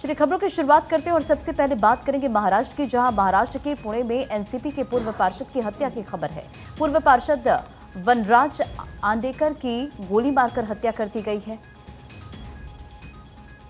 चलिए खबरों की शुरुआत करते हैं और सबसे पहले बात करेंगे महाराष्ट्र की, जहां महाराष्ट्र के पुणे में एनसीपी के पूर्व पार्षद की हत्या की खबर है। पूर्व पार्षद वनराज आंडेकर की गोली मारकर हत्या कर दी गई है।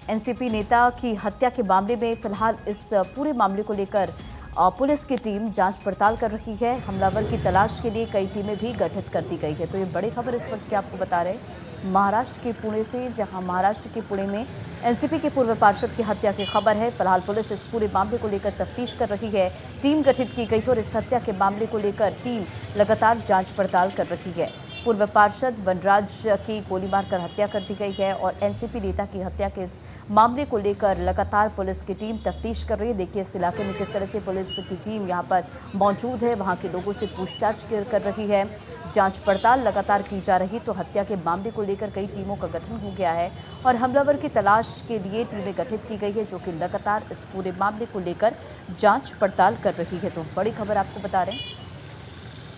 एनसीपी नेता की हत्या के मामले में फिलहाल इस पूरे मामले को लेकर पुलिस की टीम जांच पड़ताल कर रही है। हमलावर की तलाश के लिए कई टीमें भी गठित कर दी गई है। तो ये बड़ी खबर इस वक्त की आपको बता रहे हैं महाराष्ट्र के पुणे से, जहां महाराष्ट्र के पुणे में एनसीपी के पूर्व पार्षद की हत्या की खबर है। फिलहाल पुलिस इस पूरे मामले को लेकर तफ्तीश कर रही है। टीम गठित की गई है और इस हत्या के मामले को लेकर टीम लगातार जांच पड़ताल कर रही है। पूर्व पार्षद वनराज की गोली मारकर हत्या कर दी गई है और एनसीपी नेता की हत्या के इस मामले को लेकर लगातार पुलिस की टीम तफ्तीश कर रही है। देखिए इस इलाके में किस तरह से पुलिस की टीम यहां पर मौजूद है, वहां के लोगों से पूछताछ कर रही है, जांच पड़ताल लगातार की जा रही। तो हत्या के मामले को लेकर कई टीमों का गठन हो गया है और हमलावर की तलाश के लिए टीमें गठित की गई है, जो कि लगातार इस पूरे मामले को लेकर जाँच पड़ताल कर रही है। तो बड़ी खबर आपको बता रहे हैं।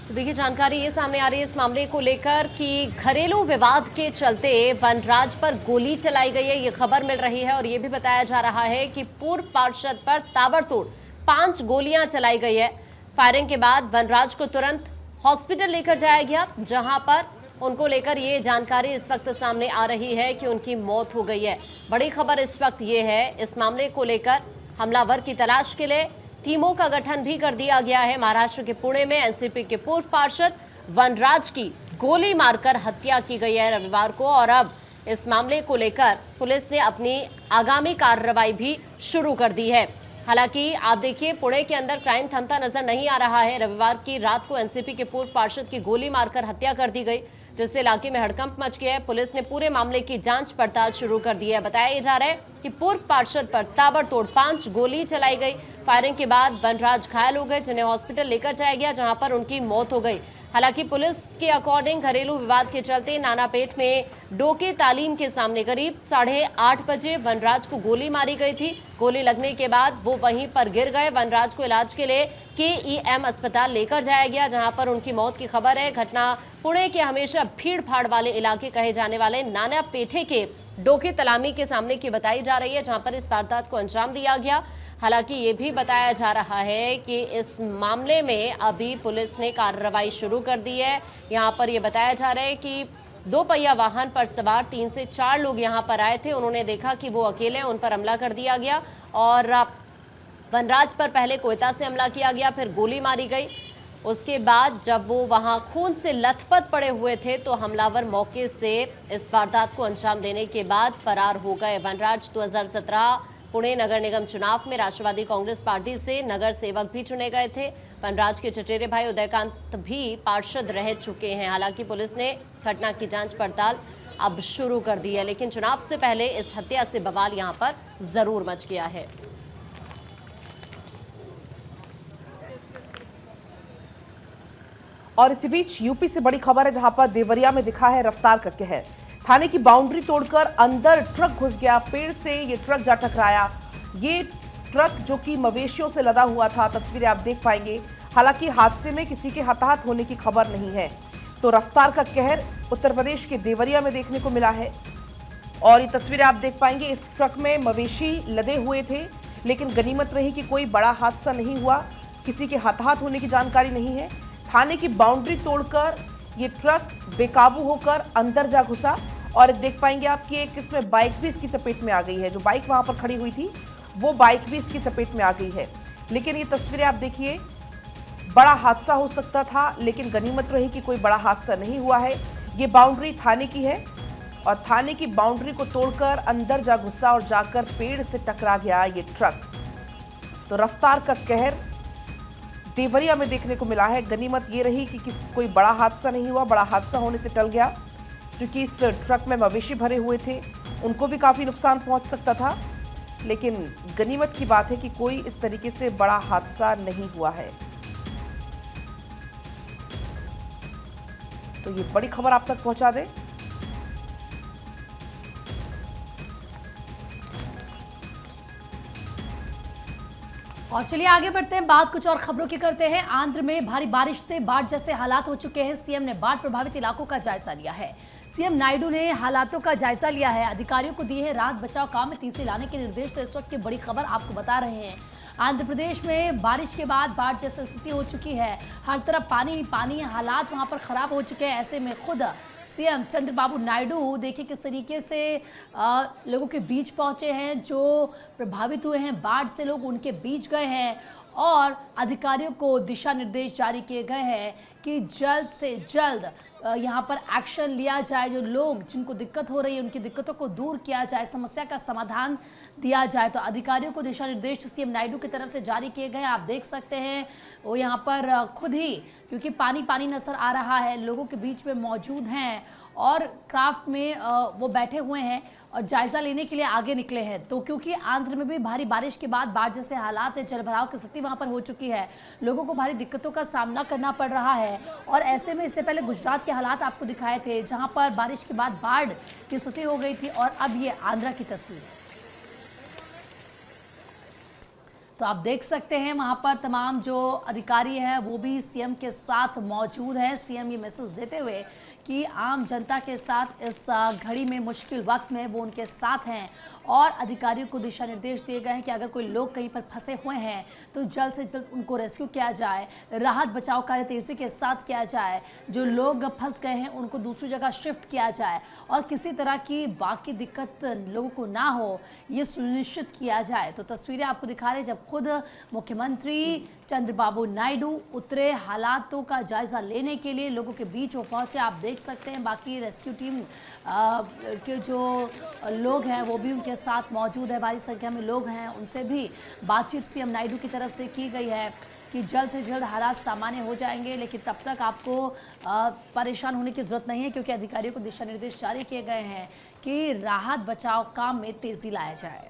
तो देखिए जानकारी ये सामने आ रही है इस मामले को लेकर कि घरेलू विवाद के चलते वनराज पर गोली चलाई गई है, ये खबर मिल रही है। और ये भी बताया जा रहा है कि पूर्व पार्षद पर ताबड़तोड़ 5 गोलियां चलाई गई है। फायरिंग के बाद वनराज को तुरंत हॉस्पिटल लेकर जाया गया, जहां पर उनको लेकर ये जानकारी इस वक्त सामने आ रही है कि उनकी मौत हो गई है। बड़ी खबर इस वक्त ये है, इस मामले को लेकर हमलावर की तलाश के लिए टीमों का गठन भी कर दिया गया है। महाराष्ट्र के पुणे में एनसीपी के पूर्व पार्षद वनराज की गोली मारकर हत्या की गई है रविवार को, और अब इस मामले को लेकर पुलिस ने अपनी आगामी कार्रवाई भी शुरू कर दी है। हालांकि आप देखिए पुणे के अंदर क्राइम थमता नजर नहीं आ रहा है। रविवार की रात को एनसीपी के पूर्व पार्षद की गोली मारकर हत्या कर दी गई, जिससे इलाके में हड़कंप मच गया है। पुलिस ने पूरे मामले की जांच पड़ताल शुरू कर दी है। बताया जा रहा है कि पूर्व पार्षद पर ताबड़तोड़ 5 गोली चलाई गई। फायरिंग के बाद वनराज घायल हो गए, जिन्हें हॉस्पिटल लेकर जाया गया, जहां पर उनकी मौत हो गई। हालांकि पुलिस के अकॉर्डिंग घरेलू विवाद के चलते नानापेट में डोके तालीम के सामने करीब 8:30 बजे वनराज को गोली मारी गई थी। गोली लगने के बाद वो वहीं पर गिर गए। वनराज को इलाज के लिए KEM अस्पताल लेकर जाया गया, जहां पर उनकी मौत की खबर है। घटना पुणे के हमेशा भीड़ भाड़ वाले इलाके कहे जाने वाले नानापेठे के डोके तलामी के सामने की बताई जा रही है, जहां पर इस वारदात को अंजाम दिया गया। हालांकि ये भी बताया जा रहा है कि इस मामले में अभी पुलिस ने कार्रवाई शुरू कर दी है। यहां पर ये बताया जा रहा है कि 2 पहिया वाहन पर सवार 3 से 4 लोग यहां पर आए थे। उन्होंने देखा कि वो अकेले हैं, उन पर हमला कर दिया गया और वनराज पर पहले कोयता से हमला किया गया, फिर गोली मारी गई। उसके बाद जब वो वहां खून से लथपथ पड़े हुए थे तो हमलावर मौके से इस वारदात को अंजाम देने के बाद फरार हो गए। वनराज 2017 पुणे नगर निगम चुनाव में राष्ट्रवादी कांग्रेस पार्टी से नगर सेवक भी चुने गए थे। वनराज के चचेरे भाई उदयकांत भी पार्षद रह चुके हैं। हालांकि पुलिस ने घटना की जांच पड़ताल अब शुरू कर दी है, लेकिन चुनाव से पहले इस हत्या से बवाल यहां पर जरूर मच गया है। और इसी बीच यूपी से बड़ी खबर है, जहां पर देवरिया में दिखा है रफ्तार का कहर। थाने की बाउंड्री तोड़कर अंदर ट्रक घुस गया, पेड़ से ये ट्रक जा टकराया। ये ट्रक जो कि मवेशियों से लदा हुआ था, तस्वीरें आप देख पाएंगे। हालांकि हादसे में किसी के हताहत होने की खबर नहीं है। तो रफ्तार का कहर उत्तर प्रदेश के देवरिया में देखने को मिला है और ये तस्वीरें आप देख पाएंगे। इस ट्रक में मवेशी लदे हुए थे, लेकिन गनीमत रही कि कोई बड़ा हादसा नहीं हुआ, किसी के हताहत होने की जानकारी नहीं है। थाने की बाउंड्री तोड़कर ये ट्रक बेकाबू होकर अंदर जा घुसा और देख पाएंगे आप कि एक इसमें बाइक भी इसकी चपेट में आ गई है। जो बाइक वहां पर खड़ी हुई थी वो बाइक भी इसकी चपेट में आ गई है। लेकिन ये तस्वीरें आप देखिए, बड़ा हादसा हो सकता था, लेकिन गनीमत रही कि कोई बड़ा हादसा नहीं हुआ है। ये बाउंड्री थाने की है और थाने की बाउंड्री को तोड़कर अंदर जा घुसा और जाकर पेड़ से टकरा गया ये ट्रक। तो रफ्तार का कहर देवरिया में देखने को मिला है। गनीमत ये रही कि कोई बड़ा हादसा नहीं हुआ। बड़ा हादसा होने से टल गया, क्योंकि इस ट्रक में मवेशी भरे हुए थे, उनको भी काफ़ी नुकसान पहुंच सकता था। लेकिन गनीमत की बात है कि कोई इस तरीके से बड़ा हादसा नहीं हुआ है। तो ये बड़ी खबर आप तक पहुंचा दें। और चलिए आगे बढ़ते हैं, बात कुछ और खबरों की करते हैं। आंध्र में भारी बारिश से बाढ़ जैसे हालात हो चुके हैं। सीएम ने बाढ़ प्रभावित इलाकों का जायजा लिया है। सीएम नायडू ने हालातों का जायजा लिया है, अधिकारियों को दिए हैं राहत बचाव काम में तेजी लाने के निर्देश। तो इस वक्त की बड़ी खबर आपको बता रहे हैं, आंध्र प्रदेश में बारिश के बाद बाढ़ जैसी स्थिति हो चुकी है, हर तरफ पानी ही पानी है, हालात वहां पर खराब हो चुके हैं। ऐसे में खुद सीएम चंद्रबाबू नायडू देखिए किस तरीके से लोगों के बीच पहुंचे हैं, जो प्रभावित हुए हैं बाढ़ से, लोग उनके बीच गए हैं और अधिकारियों को दिशा निर्देश जारी किए गए हैं कि जल्द से जल्द यहाँ पर एक्शन लिया जाए, जो लोग जिनको दिक्कत हो रही है उनकी दिक्कतों को दूर किया जाए, समस्या का समाधान दिया जाए। तो अधिकारियों को दिशा निर्देश सीएम नायडू की तरफ से जारी किए गए। आप देख सकते हैं वो यहाँ पर खुद ही, क्योंकि पानी पानी नजर आ रहा है, लोगों के बीच में मौजूद हैं और क्राफ्ट में वो बैठे हुए हैं और जायजा लेने के लिए आगे निकले हैं। तो क्योंकि आंध्र में भी भारी बारिश के बाद बाढ़ जैसे हालात है, जलभराव की स्थिति वहां पर हो चुकी है, लोगों को भारी दिक्कतों का सामना करना पड़ रहा है। और ऐसे में इससे पहले गुजरात के हालात आपको दिखाए थे, जहां पर बारिश के बाद बाढ़ की स्थिति हो गई थी, और अब ये आंध्र की तस्वीर है। तो आप देख सकते हैं वहां पर तमाम जो अधिकारी हैं वो भी सीएम के साथ मौजूद हैं। सीएम ये मैसेज देते हुए कि आम जनता के साथ इस घड़ी में, मुश्किल वक्त में वो उनके साथ हैं, और अधिकारियों को दिशा निर्देश दिए गए हैं कि अगर कोई लोग कहीं पर फंसे हुए हैं तो जल्द से जल्द उनको रेस्क्यू किया जाए, राहत बचाव कार्य तेजी के साथ किया जाए, जो लोग फंस गए हैं उनको दूसरी जगह शिफ्ट किया जाए, और किसी तरह की बाकी दिक्कत लोगों को ना हो ये सुनिश्चित किया जाए। तो तस्वीरें आपको दिखा रहे हैं जब खुद मुख्यमंत्री चंद्रबाबू नायडू उतरे हालातों का जायजा लेने के लिए, लोगों के बीच वो पहुंचे। आप देख सकते हैं बाकी रेस्क्यू टीम के जो लोग हैं वो भी उनके साथ मौजूद है, भारी संख्या में लोग हैं, उनसे भी बातचीत सीएम नायडू की तरफ से की गई है कि जल्द से जल्द हालात सामान्य हो जाएंगे, लेकिन तब तक आपको परेशान होने की जरूरत नहीं है, क्योंकि अधिकारियों को दिशा निर्देश जारी किए गए हैं कि राहत बचाव काम में तेजी लाया जाए।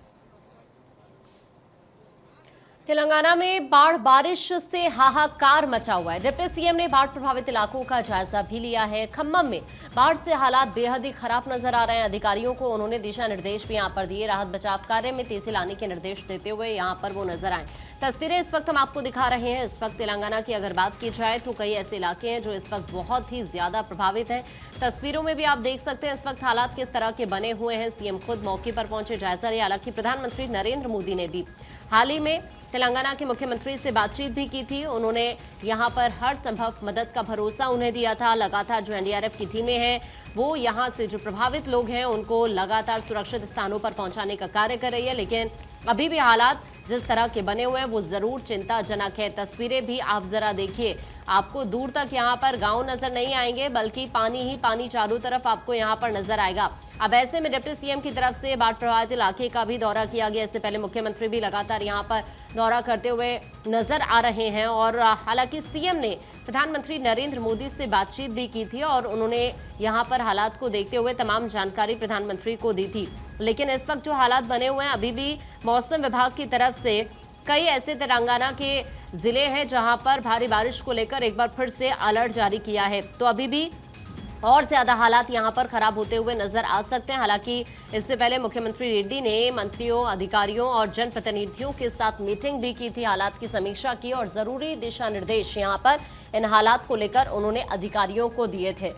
तेलंगाना में बाढ़ बारिश से हाहाकार मचा हुआ है। डिप्टी सीएम ने बाढ़ प्रभावित इलाकों का जायजा भी लिया है। खम्मम में बाढ़ से हालात बेहद ही खराब नजर आ रहे हैं। अधिकारियों को उन्होंने दिशा निर्देश भी यहां पर दिए, राहत बचाव कार्य में तेजी लाने के निर्देश देते हुए यहां पर वो नजर आए। तस्वीरें इस वक्त हम आपको दिखा रहे हैं। इस वक्त तेलंगाना की अगर बात की जाए तो कई ऐसे इलाके हैं जो इस वक्त बहुत ही ज्यादा प्रभावित हैं। तस्वीरों में भी आप देख सकते हैं इस वक्त हालात किस तरह के बने हुए हैं। सीएम खुद मौके पर पहुंचे, जायजा लिया। हालांकि प्रधानमंत्री नरेंद्र मोदी ने भी हाल ही में तेलंगाना के मुख्यमंत्री से बातचीत भी की थी। उन्होंने यहां पर हर संभव मदद का भरोसा उन्हें दिया था। लगातार जो एनडीआरएफ की टीमें हैं वो यहां से जो प्रभावित लोग हैं उनको लगातार सुरक्षित स्थानों पर पहुंचाने का कार्य कर रही है, लेकिन अभी भी हालात जिस तरह के बने हुए हैं वो जरूर चिंताजनक है। तस्वीरें भी आप जरा देखिए, आपको दूर तक यहाँ पर गांव नजर नहीं आएंगे, बल्कि पानी ही पानी चारों तरफ आपको यहाँ पर नजर आएगा। अब ऐसे में डिप्टी सीएम की तरफ से बाढ़ प्रभावित इलाके का भी दौरा किया गया। इससे पहले मुख्यमंत्री भी लगातार यहाँ पर दौरा करते हुए नजर आ रहे हैं, और हालांकि सीएम ने प्रधानमंत्री नरेंद्र मोदी से बातचीत भी की थी और उन्होंने यहाँ पर हालात को देखते हुए तमाम जानकारी प्रधानमंत्री को दी थी। लेकिन इस वक्त जो हालात बने हुए हैं, अभी भी मौसम विभाग की तरफ से कई ऐसे तेलंगाना के जिले हैं जहां पर भारी बारिश को लेकर एक बार फिर से अलर्ट जारी किया है। तो अभी भी और ज्यादा हालात यहां पर खराब होते हुए नजर आ सकते हैं। हालांकि इससे पहले मुख्यमंत्री रेड्डी ने मंत्रियों, अधिकारियों और जनप्रतिनिधियों के साथ मीटिंग भी की थी, हालात की समीक्षा की और जरूरी दिशा निर्देश यहां पर इन हालात को लेकर उन्होंने अधिकारियों को दिए थे।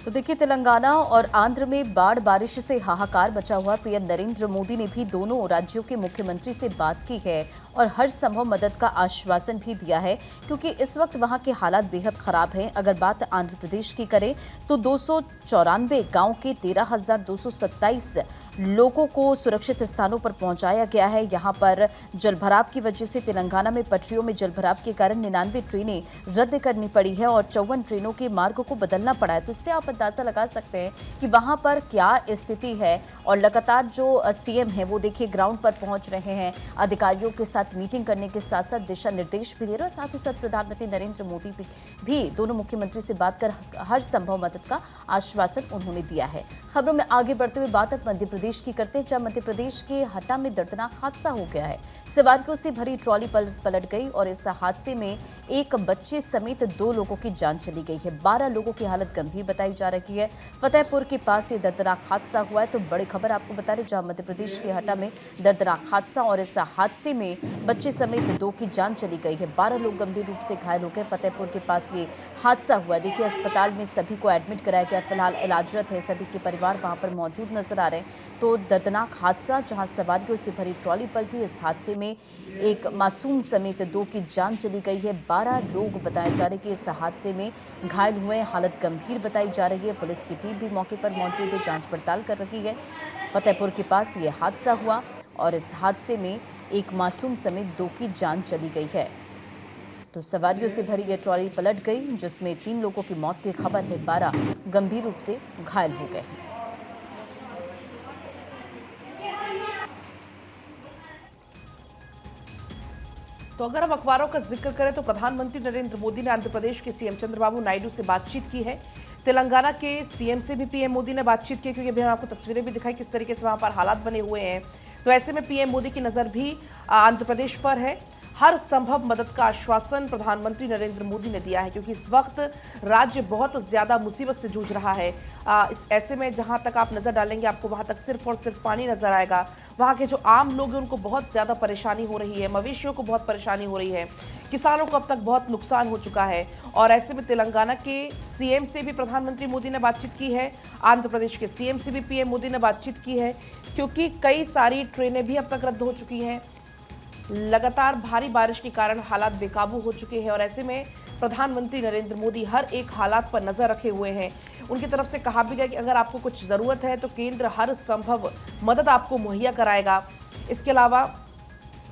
तो देखिए, तेलंगाना और आंध्र में बाढ़ बारिश से हाहाकार बचा हुआ। पीएम नरेंद्र मोदी ने भी दोनों राज्यों के मुख्यमंत्री से बात की है और हर संभव मदद का आश्वासन भी दिया है, क्योंकि इस वक्त वहां के हालात बेहद खराब हैं। अगर बात आंध्र प्रदेश की करें तो 294 गांव के 13,227 लोगों को सुरक्षित स्थानों पर पहुंचाया गया है। यहां पर जलभराव की वजह से तेलंगाना में पटरियों में जलभराव के कारण 99 ट्रेनें रद्द करनी पड़ी है और 54 ट्रेनों के मार्ग को बदलना पड़ा है। तो इससे आप अंदाजा लगा सकते हैं कि वहां पर क्या स्थिति है। और लगातार जो सीएम है वो देखिए ग्राउंड पर पहुंच रहे हैं, अधिकारियों के साथ मीटिंग करने के साथ साथ दिशा निर्देश भी दे रहे हैं, और साथ ही साथ प्रधानमंत्री नरेंद्र मोदी भी दोनों मुख्यमंत्री से बात कर हर संभव मदद का आश्वासन उन्होंने दिया है। खबरों में आगे बढ़ते हुए बात मध्य प्रदेश की करते हैं, जहां मध्य प्रदेश के हटा में दर्दनाक हादसा हो गया है। सवारियों से भरी ट्रॉली पलट गई और इस हादसे में एक बच्चे समेत 2 लोगों की जान चली गई है। 12 लोगों की हालत गंभीर बताई जा रही है। फतेहपुर के पास ये दर्दनाक हादसा हुआ है। तो बड़ी खबर आपको बता रहे, जहां मध्य प्रदेश के हटा में दर्दनाक हादसा, और इस हादसे में बच्चे समेत 2 की जान चली गई है। 12 लोग गंभीर रूप से घायल हो गए। फतेहपुर के पास ये हादसा हुआ। देखिए, अस्पताल में सभी को एडमिट कराया गया, फिलहाल इलाजरत है। सभी के परिवार वहां पर मौजूद नजर आ रहे हैं। तो दर्दनाक हादसा, जहां सवारियों से भरी ट्रॉली पलटी। इस हादसे में एक मासूम समेत 2 की जान चली गई है। 12 लोग बताए जा रहे हैं कि इस हादसे में घायल हुए हैं। हालत गंभीर बताई जा रही है। पुलिस की टीम भी मौके पर मौजूद है, जांच पड़ताल कर रही है। फतेहपुर के पास ये हादसा हुआ और इस हादसे में एक मासूम समेत 2 की जान चली गई है। तो सवारियों से भरी यह ट्रॉली पलट गई, जिसमें 3 लोगों की मौत की खबर है। 12 गंभीर रूप से घायल हो गए हैं। तो अगर हम अखबारों का जिक्र करें तो प्रधानमंत्री नरेंद्र मोदी ने आंध्र प्रदेश के सीएम चंद्रबाबू नायडू से बातचीत की है। तेलंगाना के सीएम से भी पीएम मोदी ने बातचीत की, क्योंकि अभी हम आपको तस्वीरें भी दिखाई किस तरीके से वहां पर हालात बने हुए हैं। तो ऐसे में पीएम मोदी की नजर भी आंध्र प्रदेश पर है। हर संभव मदद का आश्वासन प्रधानमंत्री नरेंद्र मोदी ने दिया है, क्योंकि इस वक्त राज्य बहुत ज्यादा मुसीबत से जूझ रहा है। इस ऐसे में जहां तक आप नजर डालेंगे आपको वहां तक सिर्फ और सिर्फ पानी नजर आएगा। वहां के जो आम लोग हैं उनको बहुत ज्यादा परेशानी हो रही है, मवेशियों को बहुत परेशानी हो रही है, किसानों को अब तक बहुत नुकसान हो चुका है। और ऐसे में तेलंगाना के सीएम से भी प्रधानमंत्री मोदी ने बातचीत की है, आंध्र प्रदेश के सीएम से भी पीएम मोदी ने बातचीत की है, क्योंकि कई सारी ट्रेनें भी अब तक रद्द हो चुकी हैं। लगातार भारी बारिश के कारण हालात बेकाबू हो चुके हैं और ऐसे में प्रधानमंत्री नरेंद्र मोदी हर एक हालात पर नजर रखे हुए हैं। उनकी तरफ से कहा भी गया कि अगर आपको कुछ ज़रूरत है तो केंद्र हर संभव मदद आपको मुहैया कराएगा। इसके अलावा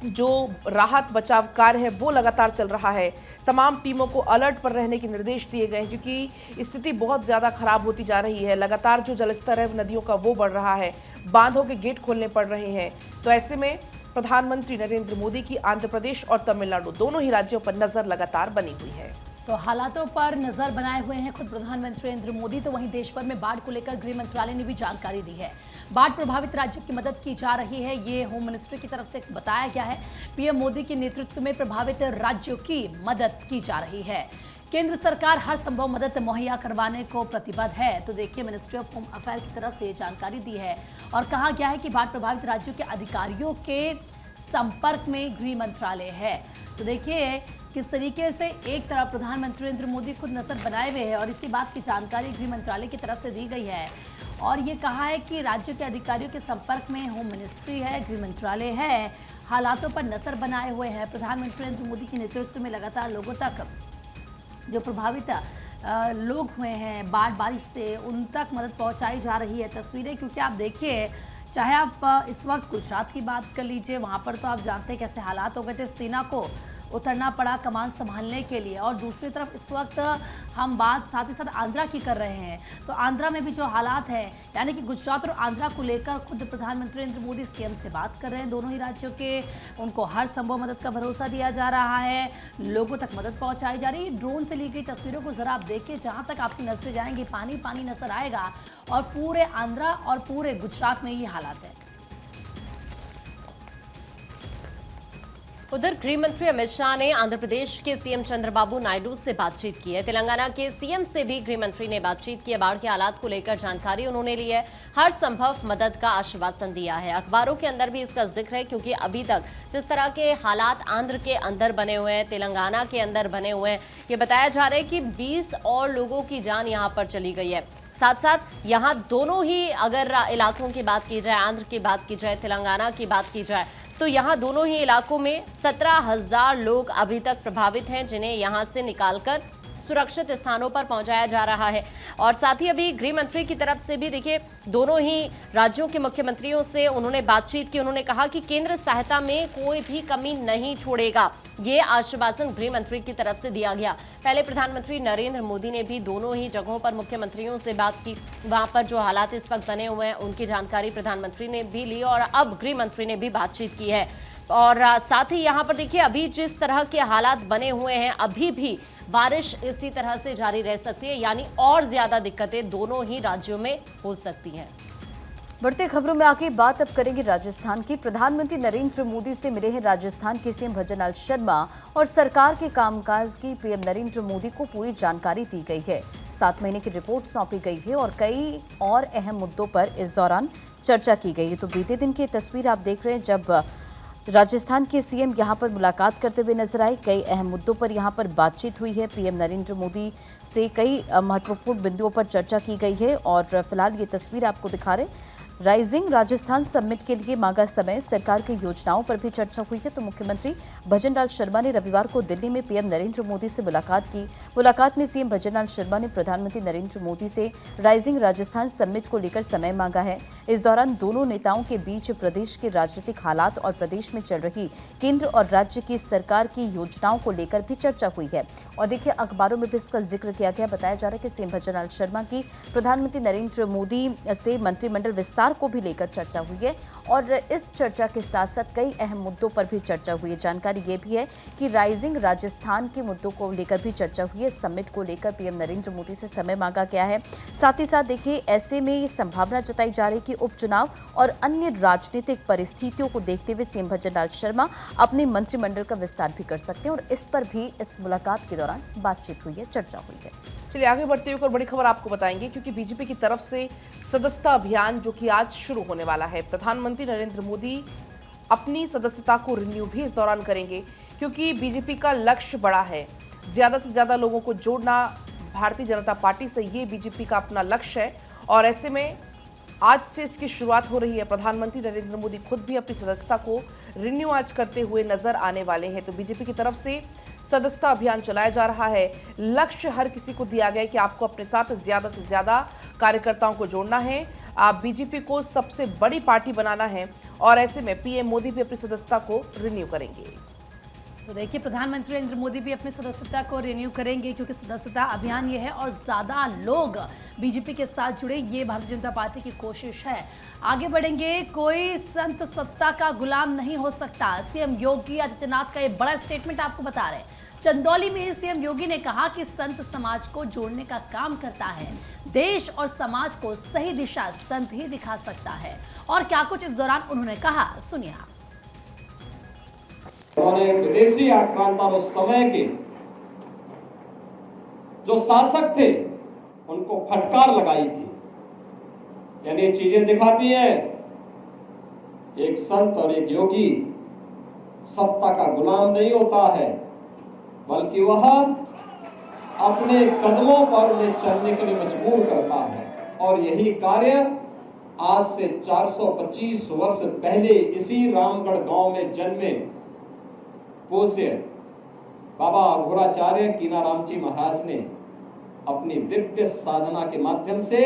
जो राहत बचाव कार्य है वो लगातार चल रहा है। तमाम टीमों को अलर्ट पर रहने के निर्देश दिए गए हैं, क्योंकि स्थिति बहुत ज़्यादा खराब होती जा रही है। लगातार जो जलस्तर है नदियों का वो बढ़ रहा है, बांधों के गेट खोलने पड़ रहे हैं। तो ऐसे में प्रधानमंत्री नरेंद्र मोदी की आंध्र प्रदेश और तमिलनाडु दोनों ही राज्यों पर नजर लगातार बनी हुई है। तो हालातों पर नजर बनाए हुए हैं खुद प्रधानमंत्री नरेंद्र मोदी। तो वहीं देश भर में बाढ़ को लेकर गृह मंत्रालय ने भी जानकारी दी है। बाढ़ प्रभावित राज्यों की मदद की जा रही है, ये होम मिनिस्ट्री की तरफ से बताया गया है। पीएम मोदी के नेतृत्व में प्रभावित राज्यों की मदद की जा रही है। केंद्र सरकार हर संभव मदद मुहैया करवाने को प्रतिबद्ध है। तो देखिए, मिनिस्ट्री ऑफ होम अफेयर की तरफ से ये जानकारी दी है और कहा गया है कि बाढ़ प्रभावित राज्यों के अधिकारियों के संपर्क में गृह मंत्रालय है। तो देखिए किस तरीके से एक तरफ प्रधानमंत्री नरेंद्र मोदी खुद नजर बनाए हुए हैं और इसी बात की जानकारी गृह मंत्रालय की तरफ से दी गई है और ये कहा है कि राज्यों के अधिकारियों के संपर्क में होम मिनिस्ट्री है, गृह मंत्रालय है, हालातों पर नजर बनाए हुए हैं। प्रधानमंत्री नरेंद्र मोदी के नेतृत्व में लगातार लोगों तक जो प्रभावित लोग हुए हैं बारिश से, उन तक मदद पहुंचाई जा रही है। तस्वीरें क्योंकि आप देखिए, चाहे आप इस वक्त गुजरात की बात कर लीजिए, वहां पर तो आप जानते हैं कैसे हालात हो गए थे, सेना को उतरना पड़ा कमान संभालने के लिए। और दूसरी तरफ इस वक्त हम बात साथ ही साथ आंध्रा की कर रहे हैं, तो आंध्रा में भी जो हालात हैं, यानी कि गुजरात और आंध्रा को लेकर खुद प्रधानमंत्री नरेंद्र मोदी सीएम से बात कर रहे हैं। दोनों ही राज्यों के उनको हर संभव मदद का भरोसा दिया जा रहा है, लोगों तक मदद पहुंचाई जा रही है। ड्रोन से ली गई तस्वीरों को जरा आप देखिए, जहां तक आपकी नजरें जाएंगी पानी पानी नजर आएगा और पूरे आंध्रा और पूरे गुजरात में ये हालात है। उधर गृह मंत्री अमित शाह ने आंध्र प्रदेश के सीएम चंद्रबाबू नायडू से बातचीत की है। तेलंगाना के सीएम से भी गृह मंत्री ने बातचीत की है। बाढ़ के हालात को लेकर जानकारी उन्होंने ली है, हर संभव मदद का आश्वासन दिया है। अखबारों के अंदर भी इसका जिक्र है, क्योंकि अभी तक जिस तरह के हालात आंध्र के अंदर बने हुए हैं, तेलंगाना के अंदर बने हुए हैं, ये बताया जा रहा है कि 20 और लोगों की जान यहां पर चली गई है। साथ साथ यहाँ दोनों ही अगर इलाकों की बात की जाए, आंध्र की बात की जाए, तेलंगाना की बात की जाए, तो यहाँ दोनों ही इलाकों में 17,000 लोग अभी तक प्रभावित हैं, जिन्हें यहाँ से निकालकर सुरक्षित स्थानों पर पहुंचाया जा रहा है। और साथ ही अभी गृह मंत्री की तरफ से भी देखिए, दोनों ही राज्यों के मुख्यमंत्रियों से उन्होंने बातचीत की। उन्होंने कहा कि केंद्र सहायता में कोई भी कमी नहीं छोड़ेगा, ये आश्वासन गृह मंत्री की तरफ से दिया गया। पहले प्रधानमंत्री नरेंद्र मोदी ने भी दोनों ही जगहों पर मुख्यमंत्रियों से बात की, वहां पर जो हालात इस वक्त बने हुए हैं उनकी जानकारी प्रधानमंत्री ने भी ली और अब गृह मंत्री ने भी बातचीत की है। और साथ ही यहाँ पर देखिए, अभी जिस तरह के हालात बने हुए हैं, अभी भी बारिश इसी तरह से जारी रह सकती है, यानी और ज्यादा दिक्कतें दोनों ही राज्यों में हो सकती हैं। बढ़ते खबरों में आगे बात अब करेंगे राजस्थान की। प्रधानमंत्री नरेंद्र मोदी से मिले हैं राजस्थान के सीएम भजनलाल शर्मा और सरकार के कामकाज की पीएम नरेंद्र मोदी को पूरी जानकारी दी गई है। 7 महीने की रिपोर्ट सौंपी गई है और कई और अहम मुद्दों पर इस दौरान चर्चा की गई है। तो बीते दिन की तस्वीर आप देख रहे हैं, जब राजस्थान के सीएम यहां पर मुलाकात करते हुए नजर आए। कई अहम मुद्दों पर यहां पर बातचीत हुई है। पीएम नरेंद्र मोदी से कई महत्वपूर्ण बिंदुओं पर चर्चा की गई है और फिलहाल ये तस्वीर आपको दिखा रहे। राइजिंग राजस्थान समिट के लिए मांगा समय, सरकार की योजनाओं पर भी चर्चा हुई है। तो मुख्यमंत्री भजनलाल शर्मा ने रविवार को दिल्ली में पीएम नरेंद्र मोदी से मुलाकात की। मुलाकात में सीएम भजनलाल शर्मा ने प्रधानमंत्री नरेंद्र मोदी से राइजिंग राजस्थान समिट को लेकर समय मांगा है। इस दौरान दोनों नेताओं के बीच प्रदेश के राजनीतिक हालात और प्रदेश में चल रही केंद्र और राज्य की सरकार की योजनाओं को लेकर भी चर्चा हुई है। और देखिए, अखबारों में भी इसका जिक्र किया गया। बताया जा रहा है कि सीएम भजनलाल शर्मा की प्रधानमंत्री नरेंद्र मोदी से मंत्रिमंडल विस्तार को भी लेकर चर्चा हुई है और इस चर्चा के साथ साथ कई अहम मुद्दों पर भी चर्चा हुई है। जानकारी ये भी है कि राइजिंग राजस्थान के मुद्दों को लेकर भी चर्चा हुई है। समिट को लेकर पीएम नरेंद्र मोदी से समय मांगा गया है। साथ ही साथ देखिए, ऐसे में ये संभावना जताई जा रही है कि उपचुनाव और अन्य राजनीतिक परिस्थितियों को देखते हुए सीएम भजनलाल शर्मा अपने मंत्रिमंडल का विस्तार भी कर सकते हैं और इस पर भी इस मुलाकात के दौरान बातचीत हुई है, चर्चा हुई है। चलिए आगे बढ़ते हुए और बड़ी खबर आपको बताएंगे, क्योंकि बीजेपी की तरफ से सदस्यता अभियान जो कि आज शुरू होने वाला है। प्रधानमंत्री नरेंद्र मोदी अपनी सदस्यता को रिन्यू भी इस दौरान करेंगे, क्योंकि बीजेपी का लक्ष्य बड़ा है। ज्यादा से ज्यादा लोगों को जोड़ना भारतीय जनता पार्टी से, ये बीजेपी का अपना लक्ष्य है और ऐसे में आज से इसकी शुरुआत हो रही है। प्रधानमंत्री नरेंद्र मोदी खुद भी अपनी सदस्यता को रिन्यू आज करते हुए नजर आने वाले हैं। तो बीजेपी की तरफ से सदस्यता अभियान चलाया जा रहा है। लक्ष्य हर किसी को दिया गया है कि आपको अपने साथ ज्यादा से ज्यादा कार्यकर्ताओं को जोड़ना है, आप बीजेपी को सबसे बड़ी पार्टी बनाना है और ऐसे में पीएम मोदी भी अपनी सदस्यता को रिन्यू करेंगे। तो देखिए, प्रधानमंत्री नरेंद्र मोदी भी अपनी सदस्यता को रिन्यू करेंगे, क्योंकि सदस्यता अभियान ये है और ज़्यादा लोग बीजेपी के साथ जुड़े, ये भारतीय जनता पार्टी की कोशिश है। आगे बढ़ेंगे। कोई संत सत्ता का गुलाम नहीं हो सकता, सीएम योगी आदित्यनाथ का ये बड़ा स्टेटमेंट आपको बता रहे हैं। चंदौली में सीएम योगी ने कहा कि संत समाज को जोड़ने का काम करता है। देश और समाज को सही दिशा संत ही दिखा सकता है। और क्या कुछ इस दौरान उन्होंने कहा, सुनिए आप। उन्होंने विदेशी आक्रांता उस समय के जो शासक थे उनको फटकार लगाई थी। यानी ये चीजें दिखाती हैं, एक संत और एक योगी सत्ता का गुलाम नहीं होता है, बल्कि वह अपने कदमों पर उन्हें चलने के लिए मजबूर करता है। और यही कार्य आज से 425 वर्ष पहले इसी रामगढ़ गांव में जन्मे पूज्य बाबा अघोराचार्य कीनाराम जी महाराज ने अपनी दिव्य साधना के माध्यम से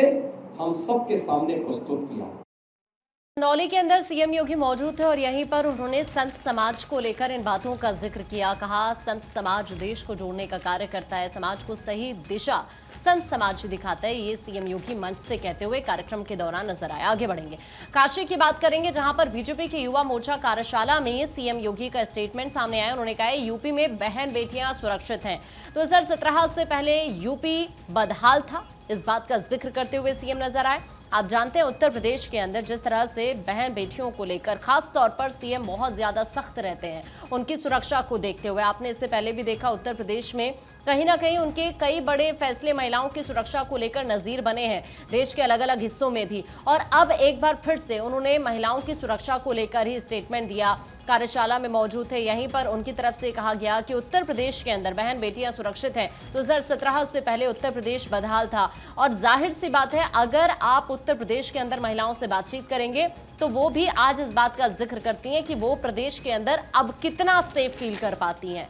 हम सबके सामने प्रस्तुत किया। चंदौली के अंदर सीएम योगी मौजूद थे और यहीं पर उन्होंने संत समाज को लेकर इन बातों का जिक्र किया। कहा, संत समाज देश को जोड़ने का कार्य करता है, समाज को सही दिशा संत समाज दिखाता है। ये सीएम योगी मंच से कहते हुए कार्यक्रम के दौरान नजर आया। आगे बढ़ेंगे, काशी की बात करेंगे, जहां पर बीजेपी के युवा मोर्चा कार्यशाला में सीएम योगी का स्टेटमेंट सामने आया। उन्होंने कहा, यूपी में बहन बेटियां सुरक्षित हैं। 2017 से पहले यूपी बदहाल था, इस बात का जिक्र करते हुए सीएम नजर आए। आप जानते हैं, उत्तर प्रदेश के अंदर जिस तरह से बहन बेटियों को लेकर खास तौर पर सीएम बहुत ज्यादा सख्त रहते हैं उनकी सुरक्षा को देखते हुए। आपने इससे पहले भी देखा, उत्तर प्रदेश में कहीं ना कहीं उनके कई बड़े फैसले महिलाओं की सुरक्षा को लेकर नजीर बने हैं देश के अलग अलग हिस्सों में भी। और अब एक बार फिर से उन्होंने महिलाओं की सुरक्षा को लेकर ही स्टेटमेंट दिया। कार्यशाला में मौजूद थे, यहीं पर उनकी तरफ से कहा गया कि उत्तर प्रदेश के अंदर बहन बेटियां सुरक्षित हैं। 2017 से पहले उत्तर प्रदेश बदहाल था और जाहिर सी बात है, अगर आप उत्तर प्रदेश के अंदर महिलाओं से बातचीत करेंगे तो वो भी आज इस बात का जिक्र करती हैं कि वो प्रदेश के अंदर अब कितना सेफ फील कर पाती हैं।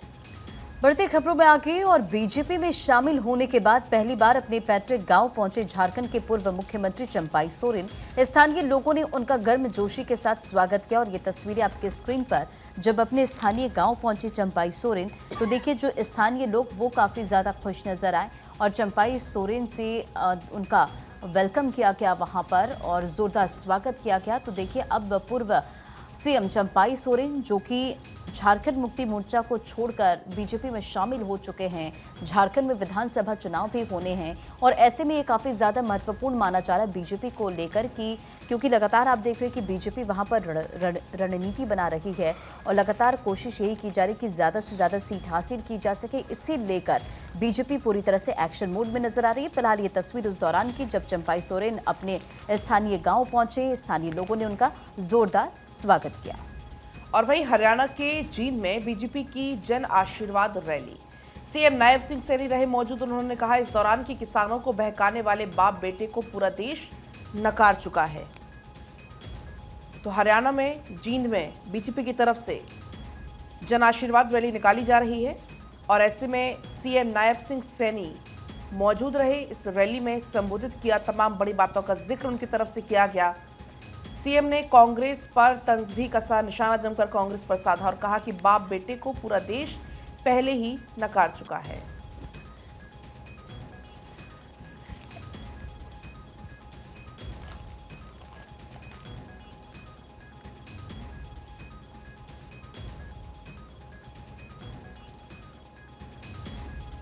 बढ़ती खबरों में आगे, और बीजेपी में शामिल होने के बाद पहली बार अपने पैतृक गांव पहुंचे झारखंड के पूर्व मुख्यमंत्री चंपाई सोरेन। स्थानीय लोगों ने उनका गर्मजोशी के साथ स्वागत किया और ये तस्वीरें आपके स्क्रीन पर। जब अपने स्थानीय गांव पहुंचे चंपाई सोरेन तो देखिए, जो स्थानीय लोग वो काफी ज्यादा खुश नजर आए और चंपाई सोरेन से उनका वेलकम किया गया वहां पर और जोरदार स्वागत किया गया। तो देखिए, अब पूर्व सीएम चंपाई सोरेन जो कि झारखंड मुक्ति मोर्चा को छोड़कर बीजेपी में शामिल हो चुके हैं। झारखंड में विधानसभा चुनाव भी होने हैं और ऐसे में ये काफ़ी ज़्यादा महत्वपूर्ण माना जा रहा है बीजेपी को लेकर कि क्योंकि लगातार आप देख रहे हैं कि बीजेपी वहां पर रणनीति बना रही है और लगातार कोशिश यही की जा रही है कि ज़्यादा से ज़्यादा सीट हासिल की जा सके। इसे लेकर बीजेपी पूरी तरह से एक्शन मोड में नजर आ रही है। फिलहाल ये तस्वीर उस दौरान की जब चंपाई सोरेन अपने स्थानीय गाँव पहुंचे, स्थानीय लोगों ने उनका जोरदार स्वागत किया। और वहीं हरियाणा के जींद में बीजेपी की जन आशीर्वाद रैली, सीएम नायब सिंह सैनी रहे मौजूद। उन्होंने कहा इस दौरान कि किसानों को बहकाने वाले बाप बेटे को पूरा देश नकार चुका है। तो हरियाणा में जींद में बीजेपी की तरफ से जन आशीर्वाद रैली निकाली जा रही है और ऐसे में सीएम नायब सिंह सैनी मौजूद रहे। इस रैली में संबोधित किया, तमाम बड़ी बातों का जिक्र उनकी तरफ से किया गया। सीएम ने कांग्रेस पर तंज भी कसा, निशाना जमकर कांग्रेस पर साधा और कहा कि बाप बेटे को पूरा देश पहले ही नकार चुका है।